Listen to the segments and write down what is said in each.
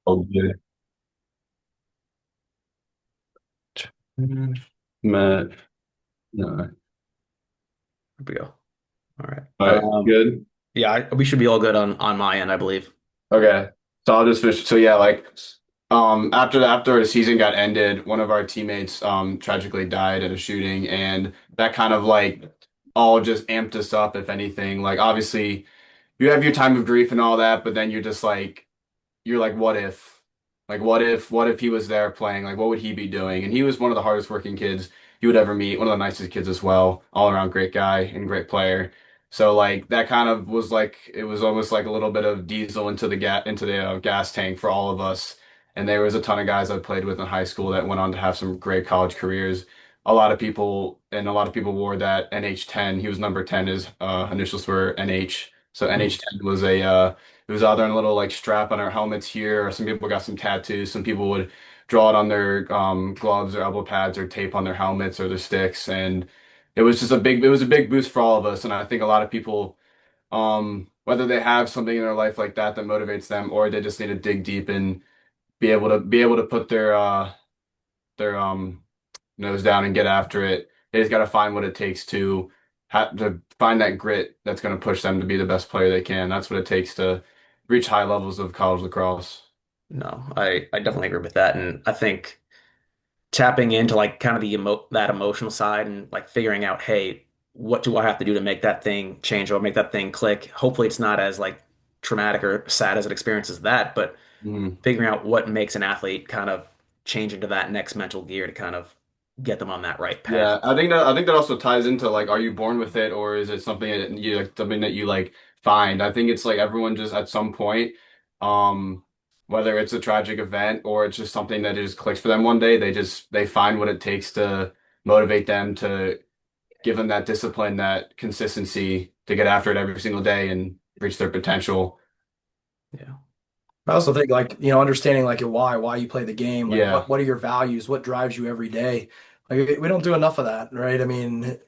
Oh, good. Matt, no. Here we go. All right. All right, good. Yeah, we should be all good on my end, I believe. Okay. So I'll just finish. So yeah, like after the season got ended, one of our teammates tragically died in a shooting, and that kind of like all just amped us up, if anything. Like obviously you have your time of grief and all that, but then you're like, what if? Like, what if he was there playing? Like, what would he be doing? And he was one of the hardest working kids you would ever meet, one of the nicest kids as well, all around great guy and great player. So like that kind of was like it was almost like a little bit of diesel into the gas tank for all of us. And there was a ton of guys I played with in high school that went on to have some great college careers. A lot of people wore that NH10. He was number 10. His initials were NH. So Mhm. NH10 was a it was either in a little like strap on our helmets here, or some people got some tattoos. Some people would draw it on their gloves or elbow pads or tape on their helmets or their sticks, and it was a big boost for all of us. And I think a lot of people, whether they have something in their life like that that motivates them, or they just need to dig deep and be able to put their nose down and get after it. They just got to find what it takes to have to find that grit that's going to push them to be the best player they can. That's what it takes to reach high levels of college lacrosse. No, I definitely agree with that. And I think tapping into like kind of that emotional side and like figuring out, hey, what do I have to do to make that thing change or make that thing click? Hopefully it's not as like traumatic or sad as it experiences that, but Mhm. figuring out what makes an athlete kind of change into that next mental gear to kind of get them on that right path. Yeah, I think that also ties into like, are you born with it, or is it something that you like, something that you like find? I think it's like everyone just at some point, um, whether it's a tragic event or it's just something that just clicks for them one day, they find what it takes to motivate them to give them that discipline, that consistency to get after it every single day and reach their potential. Yeah. I also think like, understanding like your why you play the game, like Yeah. what are your values, what drives you every day. Like we don't do enough of that, right? I mean,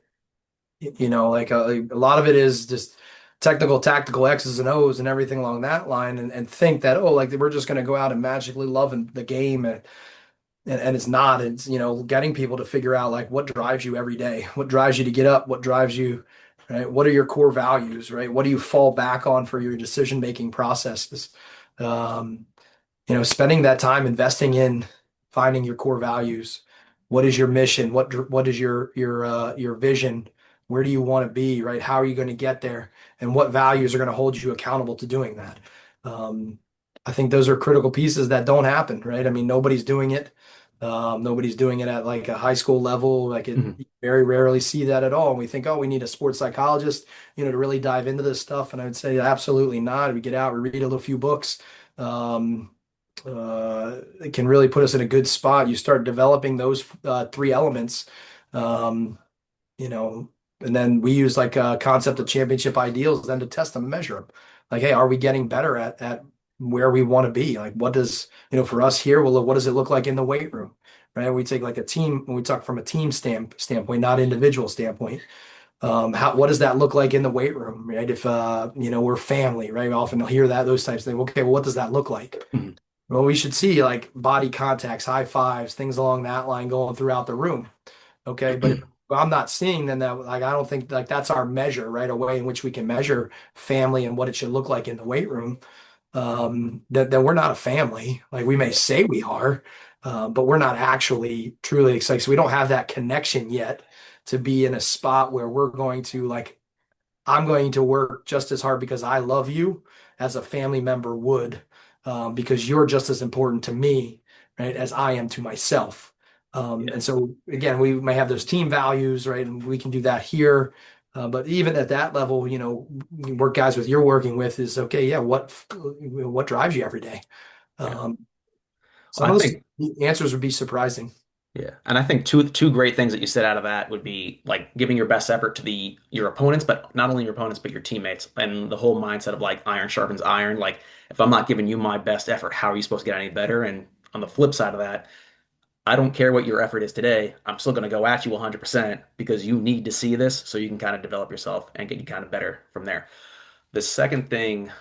like a lot of it is just technical, tactical X's and O's and everything along that line, and think that, oh, like we're just going to go out and magically love the game, and it's not. It's, getting people to figure out like what drives you every day, what drives you to get up, what drives you, right? What are your core values, right? What do you fall back on for your decision making processes? Um, spending that time investing in finding your core values. What is your mission? What is your vision? Where do you want to be, right? How are you going to get there? And what values are going to hold you accountable to doing that? Um, I think those are critical pieces that don't happen, right? I mean, nobody's doing it. Nobody's doing it at like a high school level. Like Mhm. you very rarely see that at all. And we think, oh, we need a sports psychologist, to really dive into this stuff. And I would say absolutely not. We get out, we read a little few books. Um, it can really put us in a good spot. You start developing those three elements, um, you know, and then we use like a concept of championship ideals then to test them and measure them. Like, hey, are we getting better at where we want to be? Like, what does, for us here, well, what does it look like in the weight room? Right? We take like a team, when we talk from a team standpoint, not individual standpoint. What does that look like in the weight room, right? If we're family, right? We often hear that those types of things. Okay, well, what does that look like? Mhm. Well, we should see like body contacts, high fives, things along that line going throughout the room. Okay. But if I'm not seeing, then that, like, I don't think like that's our measure, right? A way in which we can measure family and what it should look like in the weight room. That we're not a family. Like we may say we are, but we're not actually truly excited. So we don't have that connection yet to be in a spot where we're going to like, I'm going to work just as hard because I love you as a family member would, because you're just as important to me, right, as I am to myself. Yeah. And so again, we may have those team values, right, and we can do that here. But even at that level, work guys with you're working with is okay. Yeah, what drives you every day? Yeah. Um, Well, some I of those think answers would be surprising. Yeah, and I think two great things that you said out of that would be like giving your best effort to the your opponents, but not only your opponents but your teammates, and the whole mindset of like iron sharpens iron. Like if I'm not giving you my best effort, how are you supposed to get any better? And on the flip side of that, I don't care what your effort is today. I'm still going to go at you 100% because you need to see this so you can kind of develop yourself and get you kind of better from there. The second thing,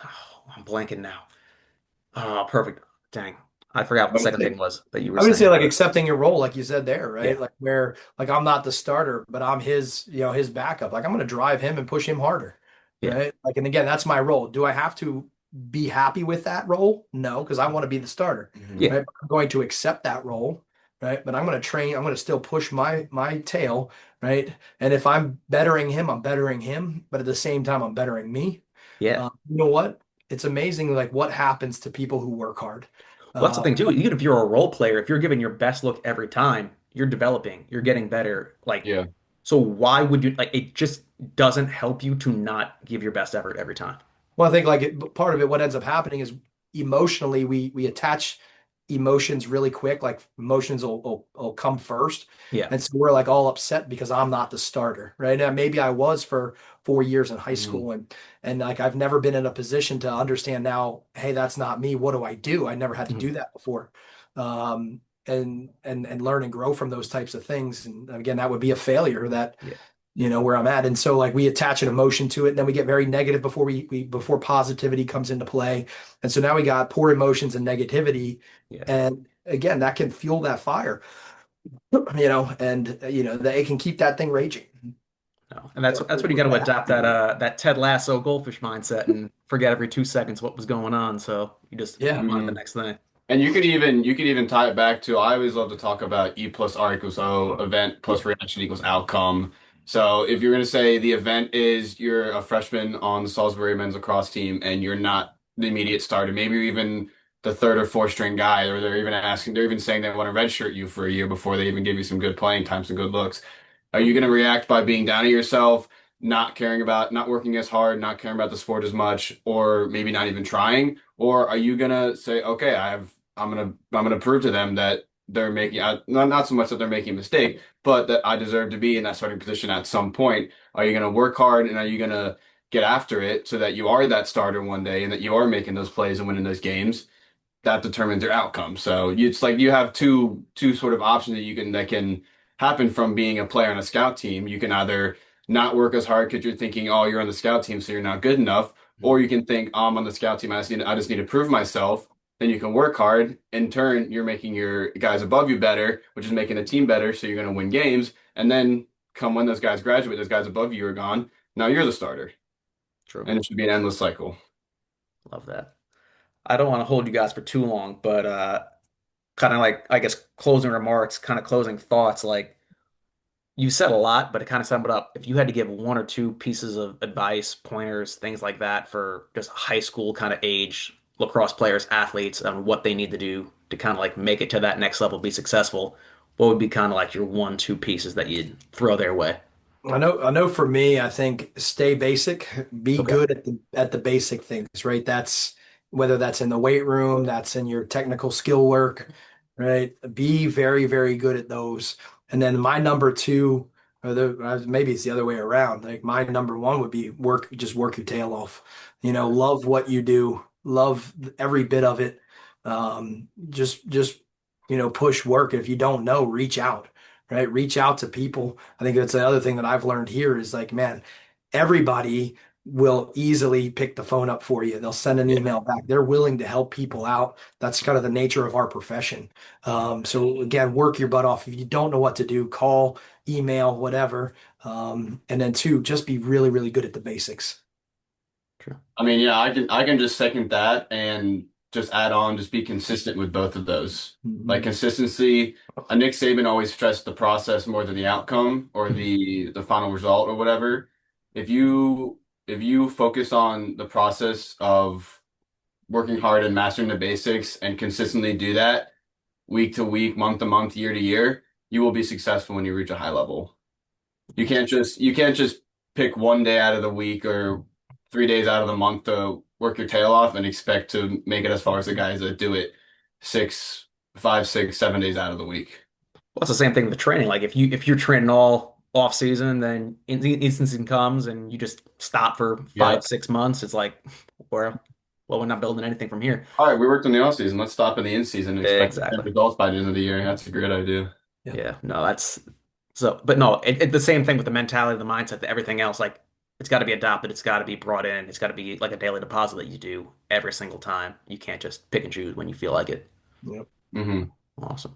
I'm blanking now. Oh, perfect. Dang. I forgot what I the would second say, thing was that you were I would say saying. like accepting your role, like you said there, right? Yeah. Like where like I'm not the starter, but I'm his, his backup. Like I'm going to drive him and push him harder, Yeah. right? Like, and again, that's my role. Do I have to be happy with that role? No, because I want to be the starter, Mhm. Yeah. right? I'm going to accept that role, right? But I'm going to train. I'm going to still push my tail, right? And if I'm bettering him, I'm bettering him. But at the same time, I'm bettering me. Yeah. You know what? It's amazing, like what happens to people who work hard. Well, that's the Uh, thing too. Even if you're a role player, if you're giving your best look every time, you're developing, you're getting better. Like, Yeah. so why would you like it just doesn't help you to not give your best effort every time. Well, I think like part of it, what ends up happening is emotionally we attach emotions really quick. Like emotions will come first, Yeah. and so we're like all upset because I'm not the starter, right? And maybe I was for 4 years in high Mhm. school, and like I've never been in a position to understand now. Hey, that's not me. What do I do? I never had to Mhm. do that before, and learn and grow from those types of things. And again, that would be a failure that Yeah. where I'm at. And so like we attach an emotion to it, and then we get very negative before we before positivity comes into play. And so now we got poor emotions and negativity. Yeah. And again, that can fuel that fire, and they can keep that thing raging. No. And that's when you got to adopt that Ted Lasso goldfish mindset and forget every 2 seconds what was going on. So you just Yeah. move on to the Mhm. next thing. And you could even tie it back to I always love to talk about E plus R equals O, event Yeah. plus reaction equals outcome. So if you're going to say the event is you're a freshman on the Salisbury men's lacrosse team and you're not the immediate starter, maybe you're even the third or fourth string guy, or they're even saying they want to redshirt you for a year before they even give you some good playing time, some good looks. Are you going to react by being down on yourself, not caring about, not working as hard, not caring about the sport as much, or maybe not even trying? Or are you gonna say, okay, I'm gonna prove to them that they're making not so much that they're making a mistake, but that I deserve to be in that starting position at some point. Are you gonna work hard and are you gonna get after it so that you are that starter one day and that you are making those plays and winning those games? That determines your outcome. So it's like you have two sort of options that can happen from being a player on a scout team. You can either not work as hard because you're thinking, oh, you're on the scout team, so you're not good enough, or you can think, oh, I'm on the scout team, I just need to prove myself. Then you can work hard. In turn, you're making your guys above you better, which is making the team better, so you're going to win games. And then come when those guys graduate, those guys above you are gone. Now you're the starter, True. and it should be an endless cycle. Love that. I don't want to hold you guys for too long, but kind of like I guess closing remarks, kind of closing thoughts. Like you said a lot, but to kind of sum it up, if you had to give one or two pieces of advice, pointers, things like that for just high school kind of age lacrosse players, athletes, on what they need to do to kind of like make it to that next level, be successful, what would be kind of like your one, two pieces that you'd throw their way? I know for me, I think stay basic, be Okay. good at the basic things, right? That's whether that's in the weight room, that's in your technical skill work, right? Be very, very good at those. And then my number two, maybe it's the other way around. Like my number one would be just work your tail off. Love what you do, love every bit of it. Just push work. If you don't know, reach out, right? Reach out to people. I think that's the other thing that I've learned here is like, man, everybody will easily pick the phone up for you. They'll send an Yeah. email back. They're willing to help people out. That's kind of the nature of our profession. So again, work your butt off. If you don't know what to do, call, email, whatever. And then two, just be really, really good at the basics. True. I mean, yeah, I can just second that and just add on, just be consistent with both of those. Like Mhm. consistency, Nick Saban always stressed the process more than the outcome or the final result or whatever. If you if you focus on the process of working hard and mastering the basics and consistently do that week to week, month to month, year to year, you will be successful when you reach a high level. You can't just pick one day out of the week or 3 days out of the month to work your tail off and expect to make it as far as the guys that do it 5, 6, 7 days out of the week. Well, it's the same thing with training. Like if you're training all off season, then in the instance comes and you just stop for Yeah. 5, 6 months, it's like, we're not building anything from here. All right, we worked in the off season. Let's stop in the in season and expect the same Exactly. results by the end of the year. That's a great idea. Yeah. Yeah. No, that's so. But no, the same thing with the mentality, the mindset, the everything else. Like it's got to be adopted. It's got to be brought in. It's got to be like a daily deposit that you do every single time. You can't just pick and choose when you feel like it. Yep. Hmm. Awesome.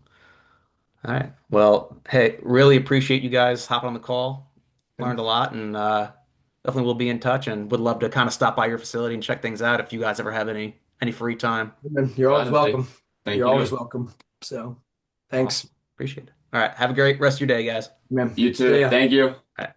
All right. Well, hey, really appreciate you guys hopping on the call. Learned a lot, and definitely will be in touch, and would love to kind of stop by your facility and check things out if you guys ever have any free time. And you're always Gladly. welcome. Thank You're always you. welcome. So Awesome. thanks, Appreciate it. All right. Have a great rest of your day, guys. man. You See too. ya. Thank you. All right.